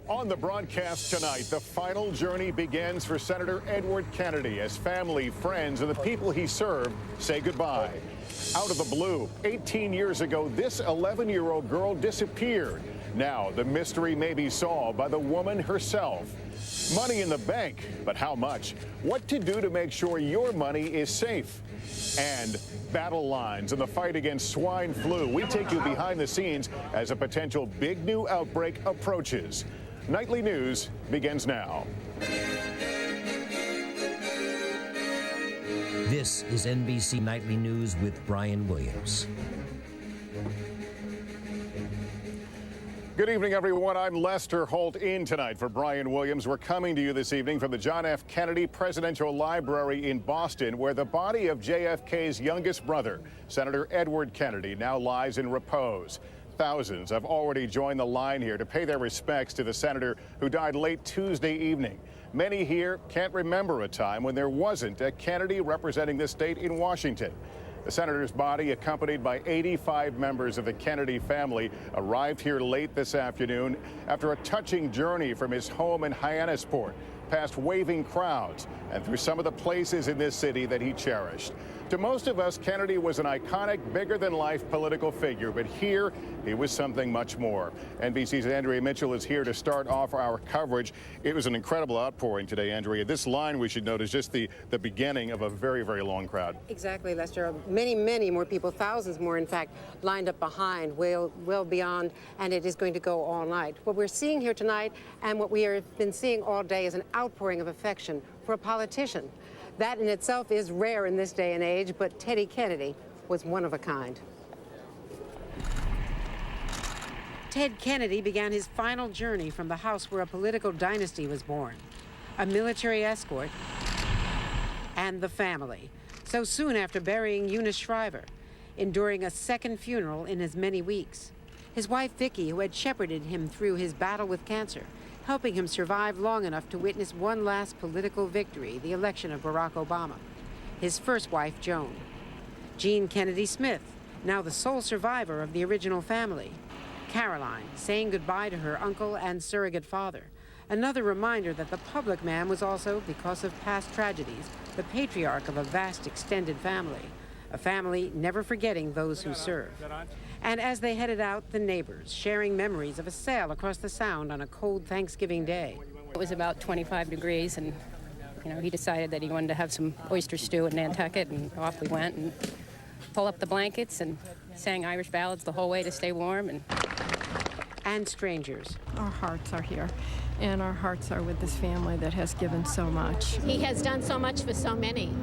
On the broadcast tonight, the final journey begins for Senator Edward Kennedy as family, friends, and the people he served say goodbye. Out of the blue, 18 years ago, this 11-year-old girl disappeared. Now, the mystery may be solved by the woman herself. Money in the bank, but how much? What to do to make sure your money is safe? And battle lines in the fight against swine flu. We take you behind the scenes as a potential big new outbreak approaches. Nightly News begins now. This is NBC Nightly News with Brian Williams. Good evening, everyone. I'm Lester Holt in tonight for Brian Williams. We're coming to you this evening from the John F. Kennedy Presidential Library in Boston, where the body of JFK's youngest brother, Senator Edward Kennedy, now lies in repose. Thousands have already joined the line here to pay their respects to the senator who died late Tuesday evening. Many here can't remember a time when there wasn't a Kennedy representing the state in Washington. The senator's body, accompanied by 85 members of the Kennedy family, arrived here late this afternoon after a touching journey from his home in Hyannisport, past waving crowds, and through some of the places in this city that he cherished. To most of us, Kennedy was an iconic, bigger-than-life political figure, but here he was something much more. NBC's Andrea Mitchell is here to start off our coverage. It was an incredible outpouring today, Andrea. This line, we should note, is just the beginning of a very, very long crowd. Exactly, Lester. Many more people, thousands more, in fact, lined up behind, well beyond, and it is going to go all night. What we're seeing here tonight and what we have been seeing all day is an outpouring of affection for a politician. That in itself is rare in this day and age, but Teddy Kennedy was one of a kind. Ted Kennedy began his final journey from the house where a political dynasty was born, a military escort, and the family. So soon after burying Eunice Shriver, enduring a second funeral in as many weeks. His wife, Vicki, who had shepherded him through his battle with cancer, helping him survive long enough to witness one last political victory, the election of Barack Obama. His first wife, Joan. Jean Kennedy Smith, now the sole survivor of the original family. Caroline, saying goodbye to her uncle and surrogate father. Another reminder that the public man was also, because of past tragedies, the patriarch of a vast extended family. A family never forgetting those who serve. And as they headed out, the neighbors, sharing memories of a sail across the Sound on a cold Thanksgiving day. It was about 25 degrees, and he decided that he wanted to have some oyster stew in Nantucket, and off we went and pulled up the blankets and sang Irish ballads the whole way to stay warm. And strangers. Our hearts are here, and our hearts are with this family that has given so much. He has done so much for so many.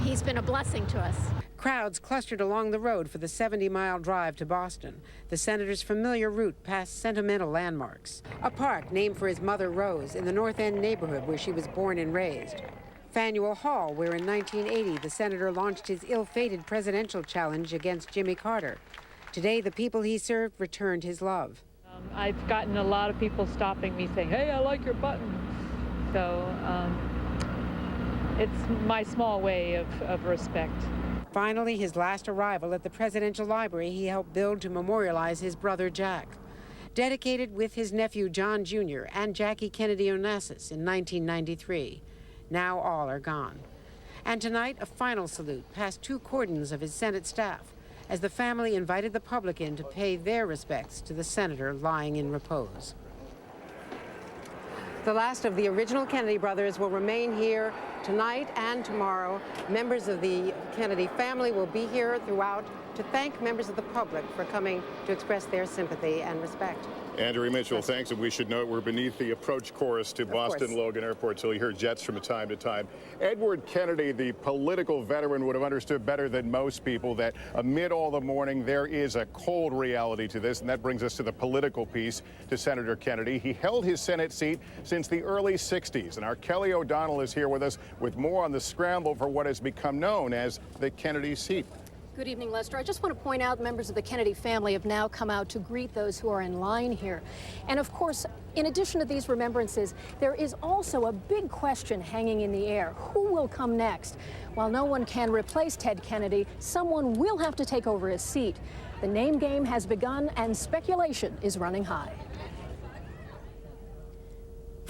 He's been a blessing to us. Crowds clustered along the road for the 70-mile drive to Boston, the senator's familiar route past sentimental landmarks. A park named for his mother, Rose, in the North End neighborhood where she was born and raised. Faneuil Hall, where in 1980 the senator launched his ill-fated presidential challenge against Jimmy Carter. Today, the people he served returned his love. I've gotten a lot of people stopping me saying, "Hey, I like your button." So it's my small way of respect. Finally, his last arrival at the Presidential Library he helped build to memorialize his brother Jack. Dedicated with his nephew John Jr. and Jackie Kennedy Onassis in 1993. Now all are gone. And tonight, a final salute past two cordons of his Senate staff as the family invited the public in to pay their respects to the senator lying in repose. The last of the original Kennedy brothers will remain here tonight and tomorrow. Members of the Kennedy family will be here throughout to thank members of the public for coming to express their sympathy and respect. Andrea Mitchell, thanks. And we should note we're beneath the approach course to Boston Logan Airport, so you hear jets from time to time. Edward Kennedy, the political veteran, would have understood better than most people that amid all the mourning, there is a cold reality to this, and that brings us to the political piece to Senator Kennedy. He held his Senate seat since the early 60s, and our Kelly O'Donnell is here with us with more on the scramble for what has become known as the Kennedy seat. Good evening, Lester. I just want to point out members of the Kennedy family have now come out to greet those who are in line here. And of course, in addition to these remembrances, there is also a big question hanging in the air. Who will come next? While no one can replace Ted Kennedy, someone will have to take over his seat. The name game has begun and speculation is running high.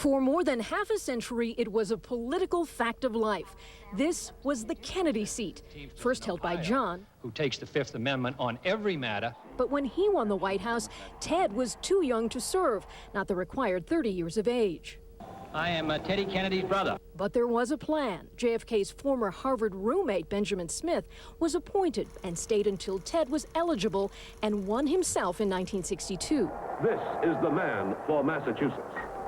For more than half a century, it was a political fact of life. This was the Kennedy seat, first held by John, who takes the Fifth Amendment on every matter. But when he won the White House, Ted was too young to serve, not the required 30 years of age. I am Teddy Kennedy's brother. But there was a plan. JFK's former Harvard roommate, Benjamin Smith, was appointed and stayed until Ted was eligible and won himself in 1962. This is the man for Massachusetts.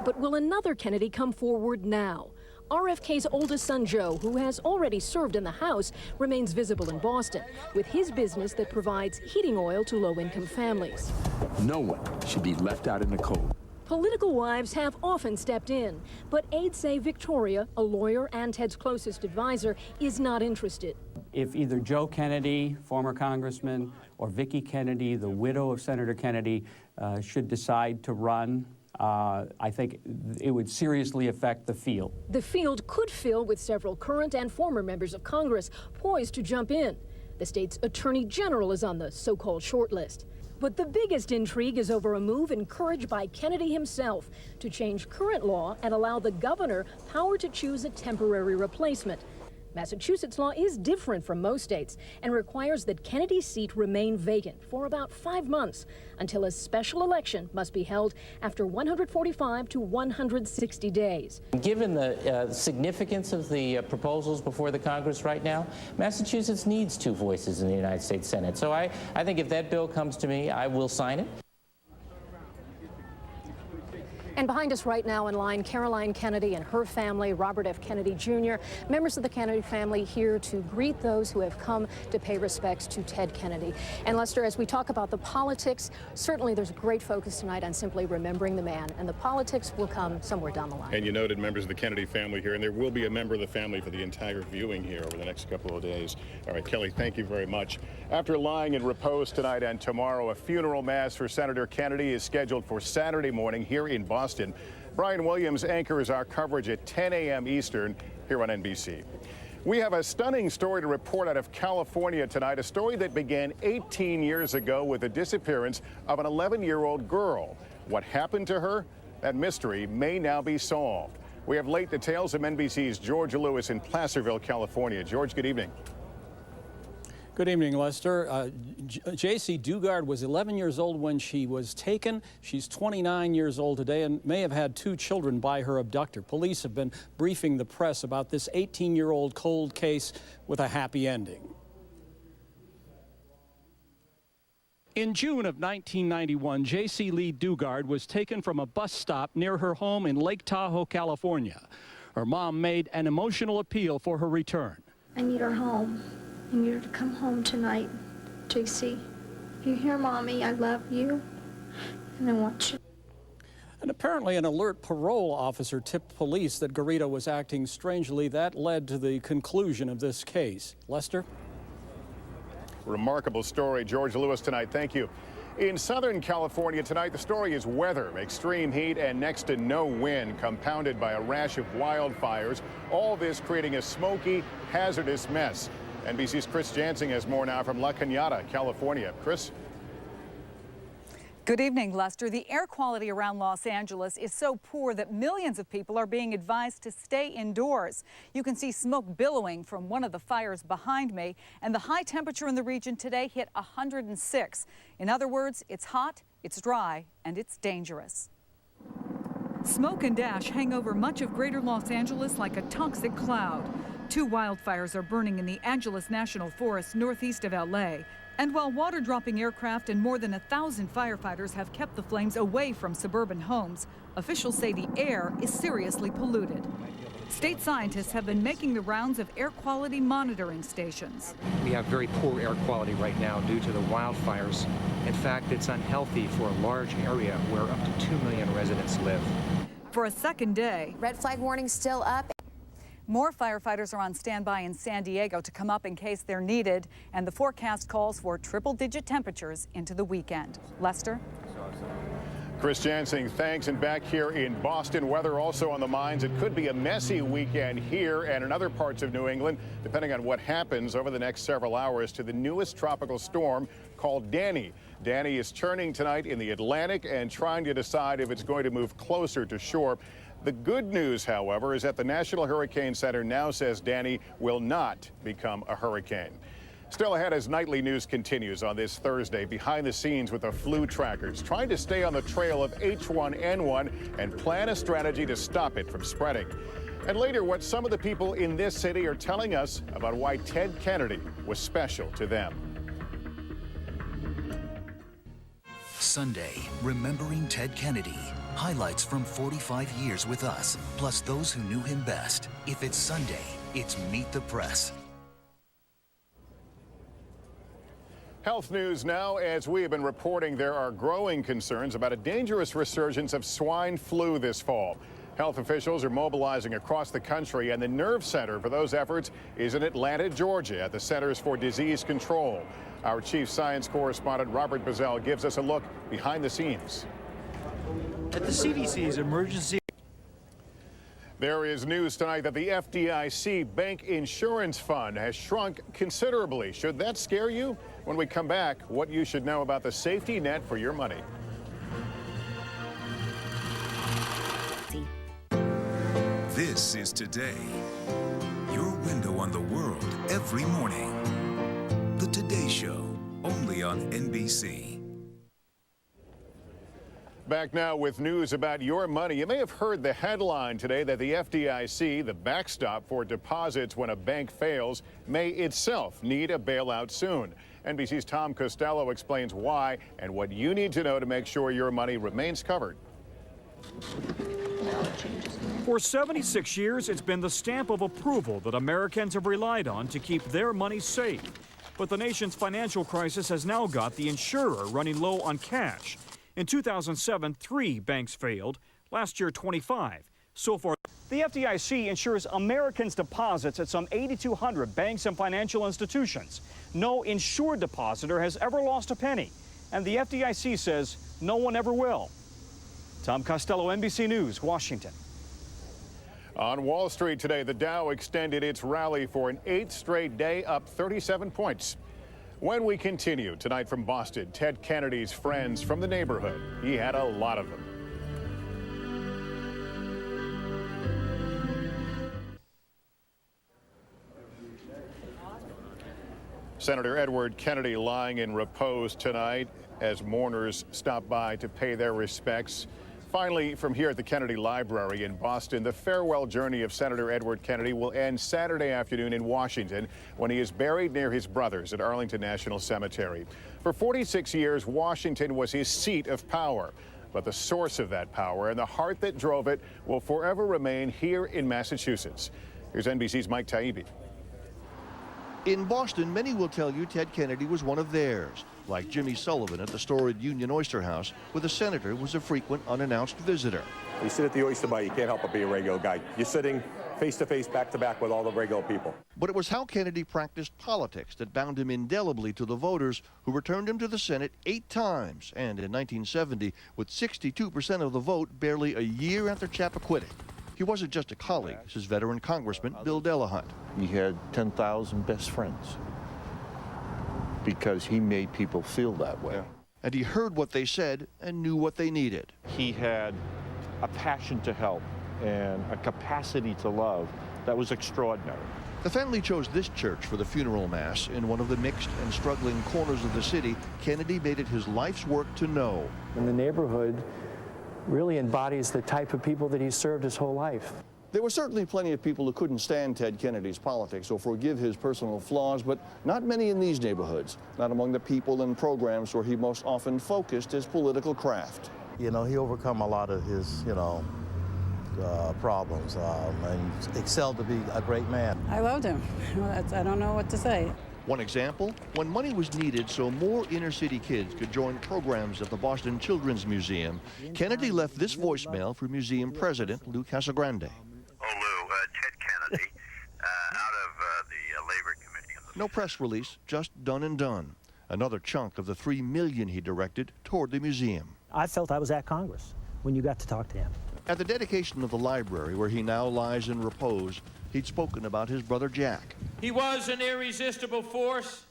But will another Kennedy come forward now? RFK's oldest son, Joe, who has already served in the House, remains visible in Boston with his business that provides heating oil to low-income families. No one should be left out in the cold. Political wives have often stepped in, but aides say Victoria, a lawyer and Ted's closest advisor, is not interested. If either Joe Kennedy, former congressman, or Vicki Kennedy, the widow of Senator Kennedy, should decide to run, I think it would seriously affect the field. The field could fill with several current and former members of Congress poised to jump in. The state's attorney general is on the so-called short list. But the biggest intrigue is over a move encouraged by Kennedy himself to change current law and allow the governor power to choose a temporary replacement. Massachusetts law is different from most states and requires that Kennedy's seat remain vacant for about 5 months until a special election must be held after 145 to 160 days. Given the significance of the proposals before the Congress right now, Massachusetts needs 2 voices in the United States Senate. So I think if that bill comes to me, I will sign it. And behind us right now in line, Caroline Kennedy and her family, Robert F. Kennedy Jr., members of the Kennedy family here to greet those who have come to pay respects to Ted Kennedy. And Lester, as we talk about the politics, certainly there's a great focus tonight on simply remembering the man, and the politics will come somewhere down the line. And you noted members of the Kennedy family here, and there will be a member of the family for the entire viewing here over the next couple of days. All right, Kelly, thank you very much. After lying in repose tonight and tomorrow, a funeral mass for Senator Kennedy is scheduled for Saturday morning here in Boston. Brian Williams anchors our coverage at 10 a.m. Eastern here on NBC. We have a stunning story to report out of California tonight, a story that began 18 years ago with the disappearance of an 11-year-old girl. What happened to her? That mystery may now be solved. We have late details from NBC's George Lewis in Placerville, California. George, good evening. Good evening, Lester. J.C. Dugard was 11 years old when she was taken. She's 29 years old today and may have had 2 children by her abductor. Police have been briefing the press about this 18-year-old cold case with a happy ending. In June of 1991, J.C. Lee Dugard was taken from a bus stop near her home in Lake Tahoe, California. Her mom made an emotional appeal for her return. I need her home. I need her to come home tonight, JC. If you hear, Mommy, I love you, and I want you. And apparently an alert parole officer tipped police that Garrido was acting strangely. That led to the conclusion of this case. Lester? Remarkable story. George Lewis tonight. Thank you. In Southern California tonight, the story is weather. Extreme heat and next to no wind, compounded by a rash of wildfires. All this creating a smoky, hazardous mess. NBC's Chris Jansing has more now from La Cañada, California. Chris? Good evening, Lester. The air quality around Los Angeles is so poor that millions of people are being advised to stay indoors. You can see smoke billowing from one of the fires behind me, and the high temperature in the region today hit 106. In other words, it's hot, it's dry, and it's dangerous. Smoke and ash hang over much of greater Los Angeles like a toxic cloud. 2 wildfires are burning in the Angeles National Forest northeast of LA. And while water-dropping aircraft and more than 1,000 firefighters have kept the flames away from suburban homes, officials say the air is seriously polluted. State scientists have been making the rounds of air quality monitoring stations. We have very poor air quality right now due to the wildfires. In fact, it's unhealthy for a large area where up to 2 million residents live. For a second day, red flag warning still up. More firefighters are on standby in San Diego to come up in case they're needed, and the forecast calls for triple-digit temperatures into the weekend. Lester? Chris Jansing, thanks. And back here in Boston, weather also on the minds. It could be a messy weekend here and in other parts of New England, depending on what happens over the next several hours to the newest tropical storm called Danny. Danny is turning tonight in the Atlantic and trying to decide if it's going to move closer to shore. The good news, however, is that the National Hurricane Center now says Danny will not become a hurricane. Still ahead as nightly news continues on this Thursday, behind the scenes with the flu trackers, trying to stay on the trail of H1N1 and plan a strategy to stop it from spreading. And later, what some of the people in this city are telling us about why Ted Kennedy was special to them. Sunday, remembering Ted Kennedy. Highlights from 45 years with us, plus those who knew him best. If it's Sunday, it's Meet the Press. Health news now. As we have been reporting, there are growing concerns about a dangerous resurgence of swine flu this fall. Health officials are mobilizing across the country, and the nerve center for those efforts is in Atlanta, Georgia, at the Centers for Disease Control. Our chief science correspondent, Robert Bazell, gives us a look behind the scenes. At the CDC's emergency. There is news tonight that the FDIC Bank Insurance Fund has shrunk considerably. Should that scare you? When we come back, what you should know about the safety net for your money. This is Today, your window on the world every morning. The Today Show, only on NBC. Back now with news about your money. You may have heard the headline today that the FDIC, the backstop for deposits when a bank fails, may itself need a bailout soon. NBC's Tom Costello explains why and what you need to know to make sure your money remains covered. For 76 years, it's been the stamp of approval that Americans have relied on to keep their money safe. But the nation's financial crisis has now got the insurer running low on cash. In 2007, 3 banks failed. Last year, 25. So far, the FDIC insures Americans' deposits at some 8,200 banks and financial institutions. No insured depositor has ever lost a penny. And the FDIC says no one ever will. Tom Costello, NBC News, Washington. On Wall Street today, the Dow extended its rally for an 8th straight day, up 37 points. When we continue tonight from Boston, Ted Kennedy's friends from the neighborhood. He had a lot of them. Senator Edward Kennedy lying in repose tonight as mourners stop by to pay their respects. Finally, from here at the Kennedy Library in Boston, the farewell journey of Senator Edward Kennedy will end Saturday afternoon in Washington when he is buried near his brothers at Arlington National Cemetery. For 46 years, Washington was his seat of power. But the source of that power and the heart that drove it will forever remain here in Massachusetts. Here's NBC's Mike Taibbi. In Boston, many will tell you Ted Kennedy was one of theirs, like Jimmy Sullivan at the storied Union Oyster House, where the senator was a frequent unannounced visitor. You sit at the Oyster Bar, you can't help but be a regular guy. You're sitting face-to-face, back-to-back with all the regular people. But it was how Kennedy practiced politics that bound him indelibly to the voters who returned him to the Senate 8 times, and in 1970, with 62% of the vote barely a year after Chappaquiddick. He wasn't just a colleague, says veteran Congressman Bill Delahunt. He had 10,000 best friends because he made people feel that way. And he heard what they said and knew what they needed. He had a passion to help and a capacity to love that was extraordinary. The family chose this church for the funeral mass in one of the mixed and struggling corners of the city Kennedy made it his life's work to know. And the neighborhood really embodies the type of people that he served his whole life. There were certainly plenty of people who couldn't stand Ted Kennedy's politics or forgive his personal flaws, but not many in these neighborhoods, not among the people and programs where he most often focused his political craft. You know, he overcome a lot of his, problems and excelled to be a great man. I loved him. I don't know what to say. One example, when money was needed so more inner-city kids could join programs at the Boston Children's Museum, Kennedy left this voicemail for museum president Lou Casagrande. Oh, Lou, Ted Kennedy, out of the Labor Committee. No press release, just done and done. Another chunk of the $3 million he directed toward the museum. I felt I was at Congress when you got to talk to him. At the dedication of the library, where he now lies in repose, he'd spoken about his brother Jack. He was an irresistible force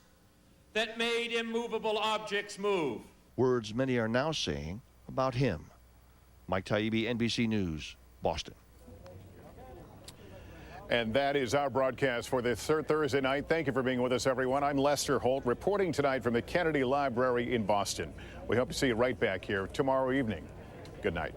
that made immovable objects move. Words many are now saying about him. Mike Taibbi, NBC News, Boston. Boston. And that is our broadcast for this Thursday night. Thank you for being with us, everyone. I'm Lester Holt, reporting tonight from the Kennedy Library in Boston. We hope to see you right back here tomorrow evening. Good night.